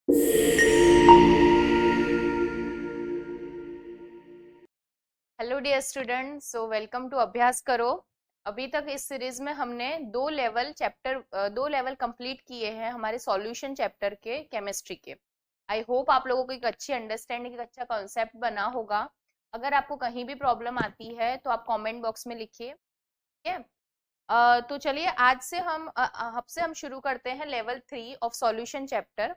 Hello dear student, so welcome to Abhyas Karo. अभी तक इस सीरीज में हमने दो लेवल कंप्लीट किए हैं हमारे सॉल्यूशन चैप्टर के केमिस्ट्री के। आई होप आप लोगों को एक अच्छी अंडरस्टैंडिंग, एक अच्छा कॉन्सेप्ट बना होगा। अगर आपको कहीं भी प्रॉब्लम आती है तो आप कमेंट बॉक्स में लिखिए, ठीक है। तो चलिए आज से हम शुरू करते हैं level 3 of solution chapter.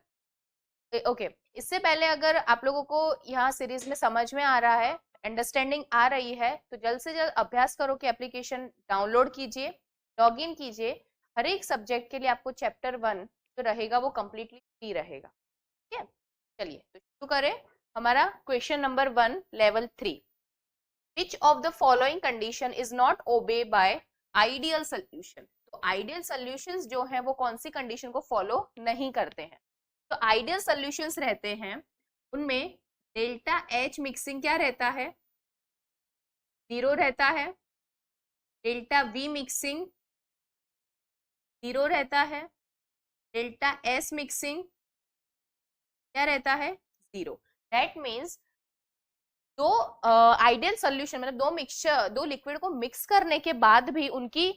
Okay, इससे पहले अगर आप लोगों को यहाँ सीरीज में समझ में आ रहा है, अंडरस्टैंडिंग आ रही है, तो जल्द से जल्द अभ्यास करो कि एप्लीकेशन डाउनलोड कीजिए, लॉग इन कीजिए। हर एक सब्जेक्ट के लिए आपको चैप्टर 1 जो रहेगा वो कम्प्लीटली फ्री रहेगा, ठीक है। चलिए तो शुरू करें। हमारा question number 1, level 3। Which of the following condition is not obey by ideal solution. तो आइडियल सोल्यूशंस जो है वो कौन सी कंडीशन को फॉलो नहीं करते हैं। तो आइडियल सॉल्यूशंस रहते हैं उनमें डेल्टा एच मिक्सिंग क्या रहता है, 0 रहता है। डेल्टा वी मिक्सिंग 0 रहता है। डेल्टा एस मिक्सिंग क्या रहता है, 0। दैट मीन्स दो आइडियल सोल्यूशन मतलब दो लिक्विड को मिक्स करने के बाद भी उनकी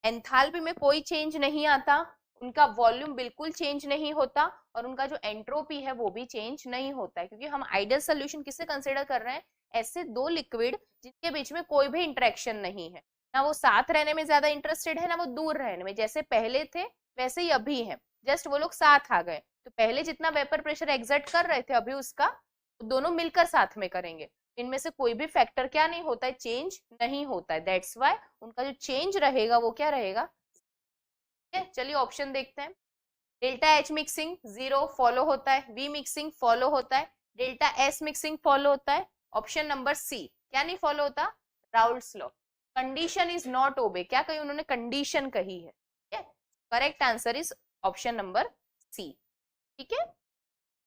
एंथैल्पी में कोई चेंज नहीं आता, उनका वॉल्यूम बिल्कुल चेंज नहीं होता, और उनका जो एंट्रोपी है वो भी चेंज नहीं होता है, क्योंकि हम आइडियल सोल्यूशन किसे कंसिडर कर रहे हैं, ऐसे दो लिक्विड जिनके बीच में कोई भी इंटरेक्शन नहीं है, ना वो साथ रहने में ज्यादा इंटरेस्टेड है ना वो दूर रहने में। जैसे पहले थे वैसे ही अभी है, जस्ट वो लोग साथ आ गए। तो पहले जितना वेपर प्रेशर एग्जर्ट कर रहे थे अभी उसका दोनों मिलकर साथ में करेंगे। इनमें से कोई भी फैक्टर क्या नहीं होता है, चेंज नहीं होता है। दैट्स वाई उनका जो चेंज रहेगा वो क्या रहेगा, ठीक है। चलिए ऑप्शन देखते हैं। डेल्टा एच मिक्सिंग 0 फॉलो होता है, वी मिक्सिंग फॉलो होता है, डेल्टा एस मिक्सिंग फॉलो होता है। ऑप्शन नंबर सी क्या नहीं फॉलो होता, Raoult's law. Condition is not obey, क्या कही उन्होंने, कंडीशन कही है, ठीक है। Correct answer is option number C, ठीक है।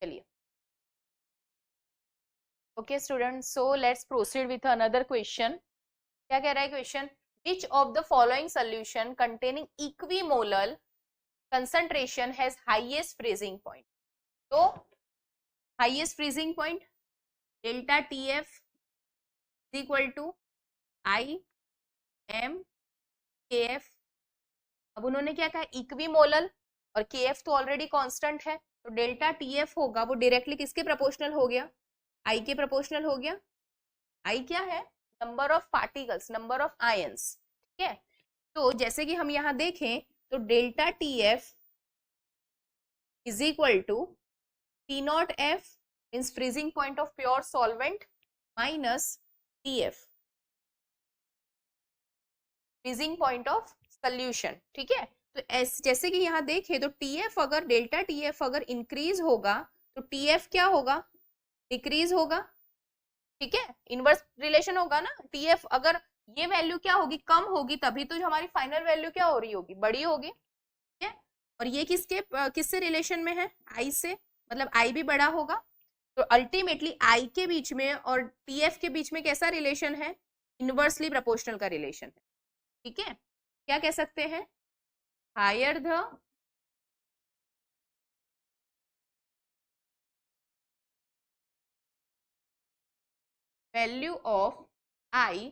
चलिए okay student, so let's proceed with another question. क्या कह रहा है question, which of the following solution containing equimolar concentration has highest freezing point. तो highest freezing point delta T F equal to I M K F. अब उन्होंने क्या कहा, equimolar, और के एफ तो ऑलरेडी कांस्टेंट है, तो डेल्टा टी एफ होगा वो डायरेक्टली किसके प्रोपोर्शनल हो गया, आई के प्रोपोर्शनल हो गया। आई क्या है, number of particles, number of ions, ठीक है। तो जैसे कि हम यहाँ देखें तो delta T F is equal to T not F means freezing point of pure solvent minus T F freezing point of solution, ठीक है। तो जैसे कि यहाँ देखें तो टी एफ अगर डेल्टा टी एफ अगर इंक्रीज होगा तो टी एफ क्या होगा, डिक्रीज होगा, ठीक है। इनवर्स रिलेशन होगा ना, टी एफ अगर ये वैल्यू क्या होगी, कम होगी, तभी तो हमारी फाइनल वैल्यू क्या हो रही होगी, बड़ी होगी, ठीक है। और ये किससे रिलेशन में है, आई से, मतलब आई भी बड़ा होगा। तो अल्टीमेटली आई के बीच में और टी एफ के बीच में कैसा रिलेशन है, इनवर्सली प्रोपोर्शनल का रिलेशन है, ठीक है। क्या कह सकते हैं, हायर द वैल्यू ऑफ आई,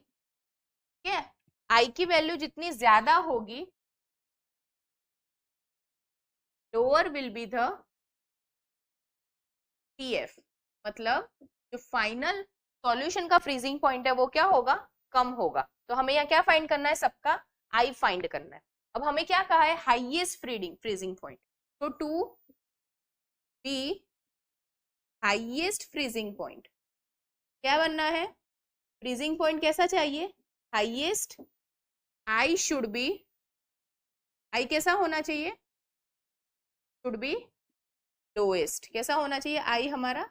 ठीक है, आई की वैल्यू जितनी ज्यादा होगी lower will be the T F, मतलब जो फाइनल सॉल्यूशन का फ्रीजिंग पॉइंट है वो क्या होगा, कम होगा। तो हमें यहाँ क्या फाइंड करना है, सबका आई फाइंड करना है। अब हमें क्या कहा है, हाईएस्ट फ्रीजिंग पॉइंट, तो to be highest freezing point क्या बनना है, फ्रीजिंग पॉइंट कैसा चाहिए, highest. I should be, I कैसा होना चाहिए, शुड बी लोएस्ट, कैसा होना चाहिए, आई हमारा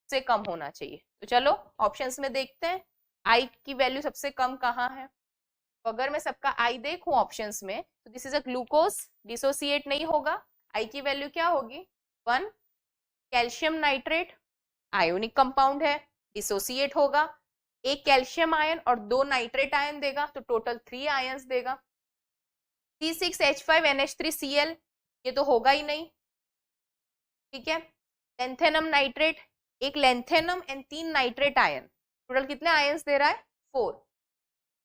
से कम होना चाहिए। तो चलो ऑप्शंस में देखते हैं आई की वैल्यू सबसे कम कहाँ है। तो अगर मैं सबका आई देखूं ऑप्शंस में तो this is a glucose, dissociate नहीं होगा। आई की वैल्यू क्या होगी, 1। कैल्शियम नाइट्रेट आयोनिक कंपाउंड है, डिसोसिएट होगा। एक कैल्शियम आयन और 2 नाइट्रेट आयन देगा तो टोटल 3 आयंस देगा। C6H5NH3Cl ये तो होगा ही नहीं, ठीक है। लेंथेनम नाइट्रेट, एक lanthanum and 3 nitrate ion, total कितने आयंस दे रहा है 4।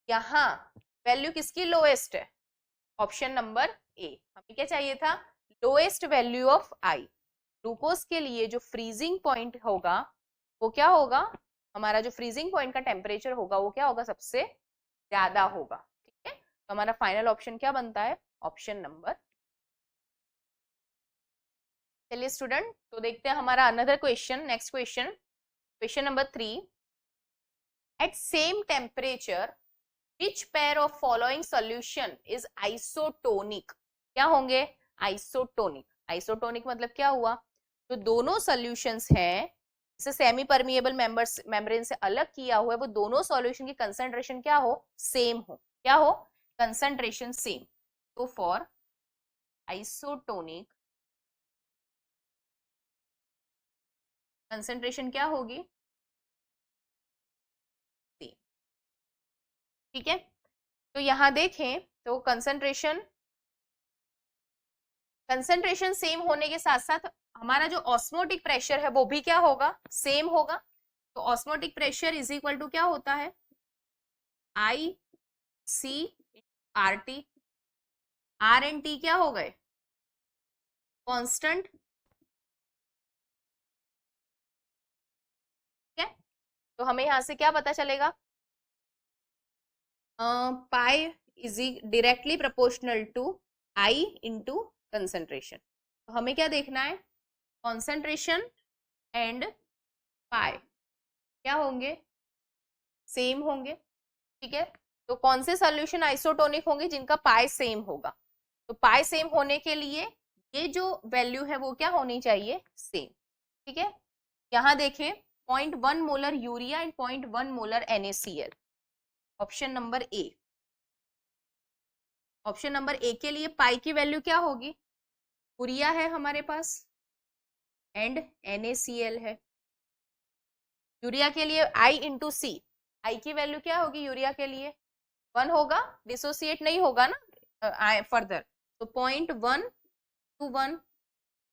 यहाँ वैल्यू किसकी लोएस्ट है, ऑप्शन नंबर ए। हमें क्या चाहिए था, lowest value of I. Glucose के लिए जो फ्रीजिंग पॉइंट होगा वो क्या होगा, हमारा जो फ्रीजिंग पॉइंट का टेम्परेचर होगा वो क्या होगा, सबसे ज्यादा होगा। ठीक है, तो हमारा फाइनल ऑप्शन क्या बनता है, ऑप्शन नंबर। चलिए स्टूडेंट, तो देखते हैं हमारा another question, next question, question number 3। At same temperature which pair of following solution is isotonic? क्या होंगे, आइसोटोनिक। आइसोटोनिक मतलब क्या हुआ, जो दोनों सॉल्यूशंस हैं इसे सेमी परमिएबल मेम्ब्रेन से अलग किया हुआ है, वो दोनों सॉल्यूशन की कंसंट्रेशन क्या हो, सेम हो। क्या हो, कंसंट्रेशन सेम। तो फॉर आइसोटोनिक कंसंट्रेशन क्या होगी, सेम। ठीक है, तो यहां देखें तो कंसंट्रेशन सेम होने के साथ साथ हमारा जो ऑस्मोटिक प्रेशर है वो भी क्या होगा, सेम होगा। तो osmotic pressure is equal to क्या होता है, I C R T. R and T क्या हो गए, कांस्टेंट। ठीक है, तो हमें यहां से क्या पता चलेगा, pi is directly proportional to I into concentration. तो हमें क्या देखना है, कॉन्सेंट्रेशन एंड पाई क्या होंगे, सेम होंगे। ठीक है, तो कौन से सॉल्यूशन आइसोटोनिक होंगे, जिनका पाई सेम होगा। तो पाई सेम होने के लिए ये जो वैल्यू है वो क्या होनी चाहिए, सेम। ठीक है, यहां देखें 0.1 molar urea and 0.1 molar NaCl, option number A. Option number A के लिए पाई की वैल्यू क्या होगी, यूरिया है हमारे पास एंड NaCl है। यूरिया के लिए I इंटू सी, आई की वैल्यू क्या होगी यूरिया के लिए, 1 होगा, डिसोसिएट नहीं होगा ना फर्दर, तो 0.1 to 1।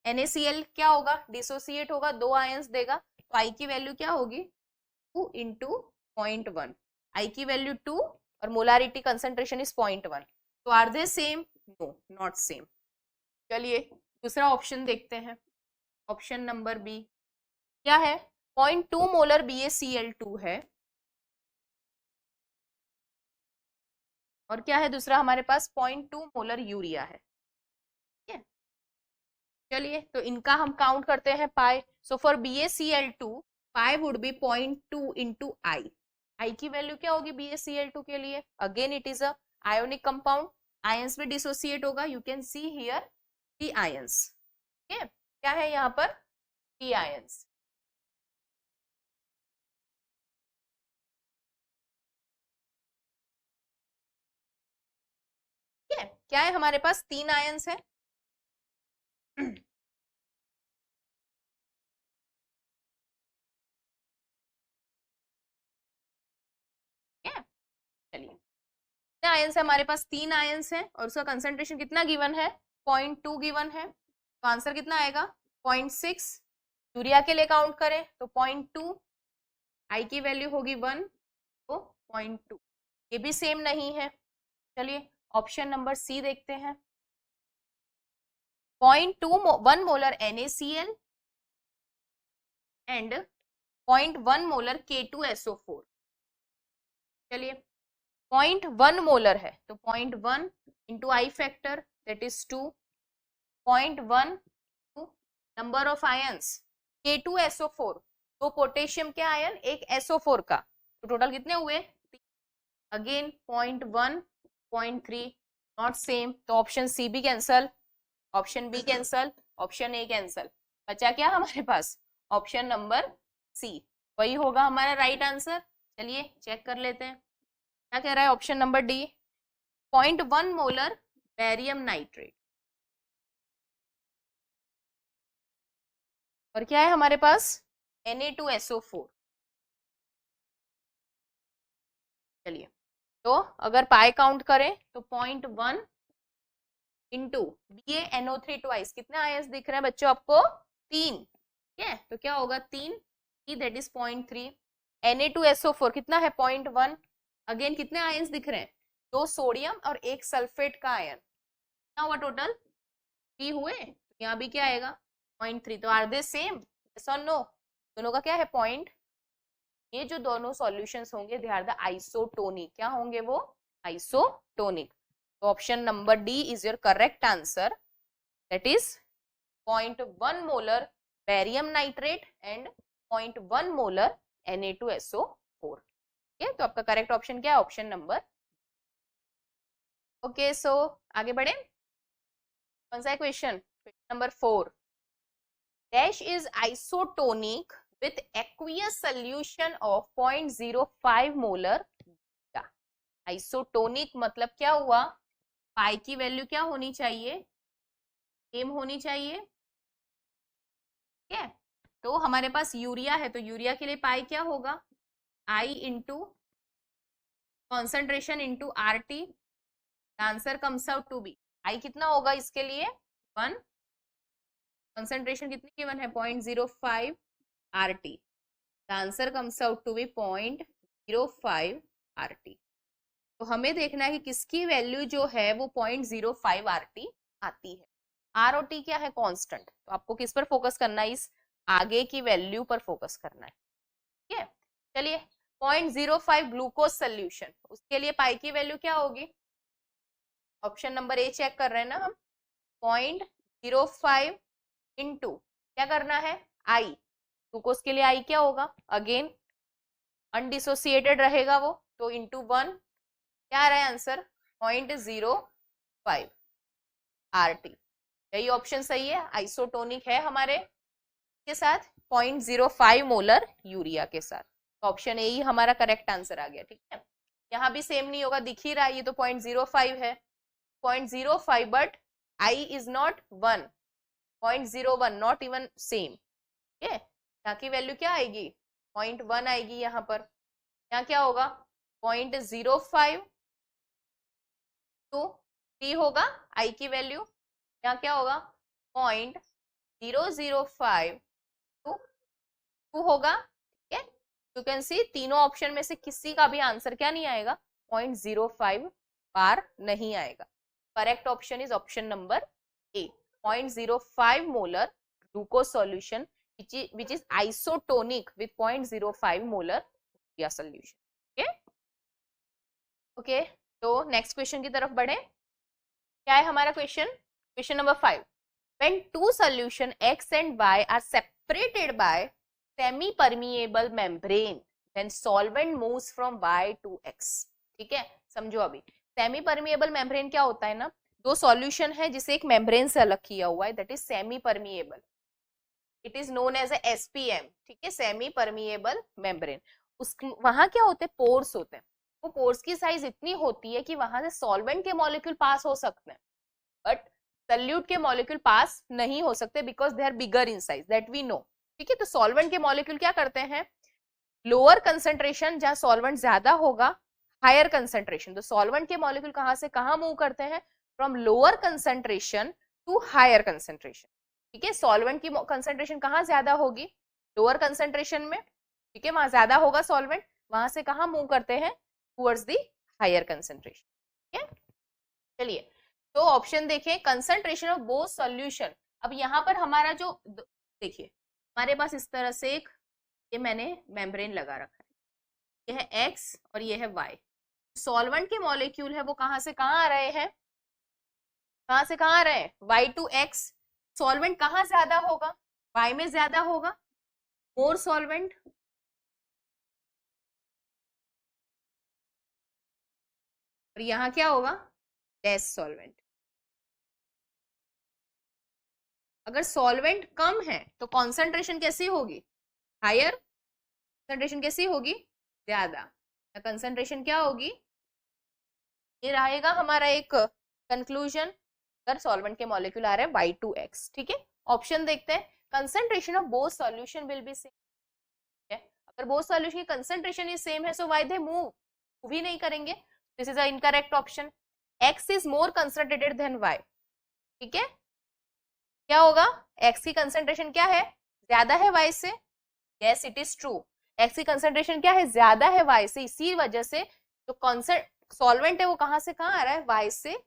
NaCl क्या होगा, डिसोसिएट होगा, 2 आयंस देगा, तो आई की वैल्यू क्या होगी 2 इंटू 0.1। आई की वैल्यू 2 और मोलारिटी कंसेंट्रेशन इज 0.1। तो are they same, no not same. चलिए दूसरा ऑप्शन देखते हैं, ऑप्शन नंबर बी क्या है, 0.2 मोलर BaCl2 है, और क्या है दूसरा हमारे पास 0.2 मोलर यूरिया है। ठीक है, चलिए तो इनका हम काउंट करते हैं pi. So for BaCl2 pi would be 0.2 into I. I की वैल्यू क्या होगी BaCl2 के लिए, again it is a ionic compound, ions में डिसोसिएट होगा, you can see here 3 ions. ठीक है, क्या है यहाँ पर 3 आयंस। ठीक है, क्या है हमारे पास 3 आयंस है। चलिए कितने आयंस है हमारे पास, 3 आयंस है, और उसका कंसेंट्रेशन कितना गिवन है 0.2 गिवन है, तो आंसर कितना आएगा 0.6। यूरिया के लिए काउंट करें तो 0.2, आई की वैल्यू होगी 1, तो 0.2, ये भी सेम नहीं है। चलिए ऑप्शन नंबर सी देखते हैं, 0.1 molar NaCl and 0.1 molar K2SO4। चलिए 0.1 मोलर है तो 0.1 into I factor that is 2, 0.1 number of ions K2SO4, तो पोटेशियम के आयन एक SO4 का, तो टोटल कितने हुए, अगेन 0.1 0.3 नॉट सेम, तो ऑप्शन सी भी cancel, option B cancel, option A cancel, बचा क्या हमारे पास ऑप्शन नंबर सी, वही होगा हमारा राइट आंसर। चलिए चेक कर लेते हैं क्या कह रहा है option number D, 0.1 molar barium nitrate, और क्या है हमारे पास Na2SO4। चलिए तो अगर पाई काउंट करें तो 0.1 इंटू BaNO3 ट्वाइस, कितने आयंस दिख रहे हैं बच्चों आपको, 3। ठीक है, तो क्या होगा 3 दैट इज 0.3। Na2SO4 कितना है 0.1। अगेन कितने आयंस दिख रहे हैं, 2 सोडियम और 1 सल्फेट का आयन, क्या हुआ टोटल 3 हुए। यहाँ भी क्या आएगा 0.3। तो आर दे सेम, यस और नो, दोनों का क्या है पॉइंट। ये जो दोनों सॉल्यूशंस होंगे दे आर द आइसोटोनिक, क्या होंगे वो आइसोटोनिक। तो option number D is your correct answer, that is 0.1 molar barium nitrate and 0.1 molar Na2SO4। ठीक, तो आपका करेक्ट ऑप्शन क्या है, ऑप्शन नंबर। ओके सो आगे बढ़े, कौन सा है question, question number 4। Dash is isotonic with aqueous solution of 0.05 molar. Isotonic मतलब क्या हुआ, पाई की वैल्यू क्या होनी चाहिए, सेम होनी चाहिए। ठीक है, तो हमारे पास यूरिया है, तो यूरिया के लिए पाई क्या होगा, I into concentration into R T. Answer comes out to be, I कितना होगा इसके लिए 1, कॉन्सेंट्रेशन कितनी गिवन है 0.05 R T. Answer comes out to be 0.05 R T. तो हमें देखना है कि किसकी वैल्यू जो है वो 0.05 आर टी आती है। आर ओ टी क्या है कांस्टेंट, तो आपको किस पर फोकस करना है, इस आगे की वैल्यू पर फोकस करना है। ठीक है, चलिए 0.05 ग्लूकोज सोल्यूशन, उसके लिए पाई की वैल्यू क्या होगी, ऑप्शन नंबर ए चेक कर रहे हैं ना हम। 0.05 इंटू क्या करना है आई, ग्लूकोज के लिए आई क्या होगा, अगेन अनडिसोसिएटेड रहेगा वो, तो इंटू 1, क्या आ रहा है आंसर 0.05 आर टी। यही ऑप्शन सही है, आइसोटोनिक है हमारे के साथ 0.05 मोलर यूरिया के साथ, तो ऑप्शन ए ही हमारा करेक्ट आंसर आ गया। ठीक है, यहाँ भी सेम नहीं होगा, दिख ही रहा है ये तो 0.05 है, 0.05 but I is not 1, 0.01 not even same. ठीक है, यहाँ की वैल्यू क्या आएगी 0.1 आएगी, यहाँ पर यहाँ क्या होगा 0.05 टू 3 होगा आई की वैल्यू, यहाँ क्या होगा 0.005 टू 2 होगा। ठीक है, यू कैन सी तीनों ऑप्शन में से किसी का भी आंसर क्या नहीं आएगा 0.05 बार नहीं आएगा। Correct option is option number A, 0.05 molar glucose solution which is isotonic with 0.05 molar urea solution। Okay, तो नेक्स्ट क्वेश्चन की तरफ बढ़े, क्या है हमारा question, question number 5। when two solution x and y are separated by semi permeable membrane then solvent moves from y to x। ठीक है, समझो अभी सेमी परमिएबल मेम्ब्रेन क्या होता है ना, दो सॉल्यूशन है जिसे एक मेम्ब्रेन से अलग किया हुआ है, that is semi permeable, it is known as SPM. ठीक है, सेमी परमिएबल मेम्ब्रेन, उस वहां क्या होते हैं पोर्स होते हैं, वो पोर्स की साइज इतनी होती है कि वहां से सॉल्वेंट के मॉलिक्यूल पास हो सकते हैं, बट सल्यूट के मॉलिक्यूल पास नहीं हो सकते because they are bigger in size, that we know. ठीक है, तो सॉल्वेंट के मॉलिक्यूल क्या करते हैं, लोअर कंसेंट्रेशन जहां सॉल्वेंट ज्यादा होगा, हायर कंसेंट्रेशन, तो सॉल्वेंट के मॉलिक्यूल कहां से कहां मूव करते हैं, from lower concentration to higher concentration. ठीक है, सॉल्वेंट की कंसेंट्रेशन कहां ज्यादा होगी, लोअर कंसेंट्रेशन में। ठीक है, वहां ज्यादा होगा सॉल्वेंट, वहां से कहां मूव करते हैं टुवर्ड्स द हायर कंसेंट्रेशन। ठीक है, चलिए तो ऑप्शन देखें, कंसेंट्रेशन ऑफ बोथ सॉल्यूशन। अब यहाँ पर हमारा जो देखिए हमारे पास इस तरह से एक ये मैंने मेम्ब्रेन लगा रखा है, ये है x और ये है y। सॉल्वेंट के मॉलिक्यूल है वो कहां से कहां आ रहे हैं, कहां से कहां आ रहे हैं y टू x। सॉल्वेंट कहां ज्यादा होगा, y में ज्यादा होगा, मोर सॉल्वेंट, और यहाँ क्या होगा लेस सॉल्वेंट। अगर सॉल्वेंट कम है तो कॉन्सेंट्रेशन कैसी होगी हायर, कंसेंट्रेशन कैसी होगी ज्यादा, कंसेंट्रेशन क्या होगी, ये रहेगा हमारा एक कंक्लूजन। अगर सॉल्वेंट के मॉलिक्यूल आ रहे हैं y2x। ठीक है, ऑप्शन देखते हैं, concentration of both solution will be same. अगर बोथ सॉल्यूशन की कंसेंट्रेशन इज सेम है सो व्हाई दे मूव ही नहीं करेंगे, this is a incorrect option. x is more concentrated than y। ठीक है, क्या होगा x की कंसेंट्रेशन क्या है ज्यादा है y से, yes it is true, x की कंसेंट्रेशन क्या है, ज्यादा है y से, इसी वजह से जो सॉल्वेंट है वो कहां से कहां आ रहा है, y से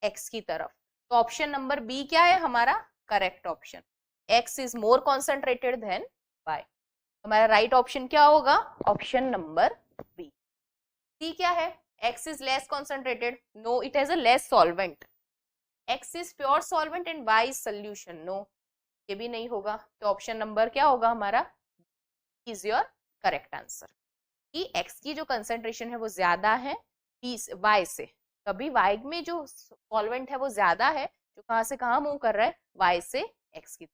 x की तरफ। तो ऑप्शन नंबर बी क्या है हमारा correct option, x is more concentrated than y। हमारा राइट ऑप्शन क्या होगा, ऑप्शन नंबर बी। सी क्या है, x is less concentrated, no it has a less solvent, x is pure solvent and y is solution, no ये भी नहीं होगा। तो ऑप्शन नंबर क्या होगा हमारा, इज योर करेक्ट आंसर, कि x की जो कंसेंट्रेशन है वो ज्यादा है y से, कभी y में जो सॉल्वेंट है वो ज्यादा है, जो कहां से कहां मूव कर रहा है, y से x की।